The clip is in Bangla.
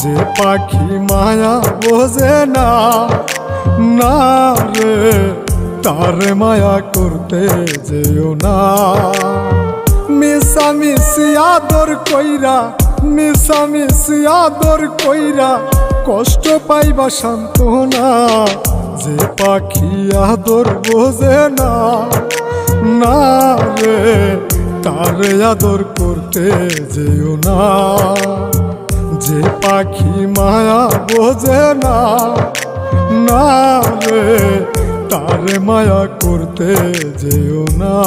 যে পাখি মায়া বোঝে না, না রে তারে মায়া করতে যেও না। মিশামিশি আদর কইরা, মিশামিশি আদর কইরা কষ্ট পাইবা সান্ত্বনা। যে পাখি আদর বোঝে না, না রে তারে আদর করতে যেও না। যে পাখি মায়া বোঝে না, না রে তারে মায়া করতে যেও না।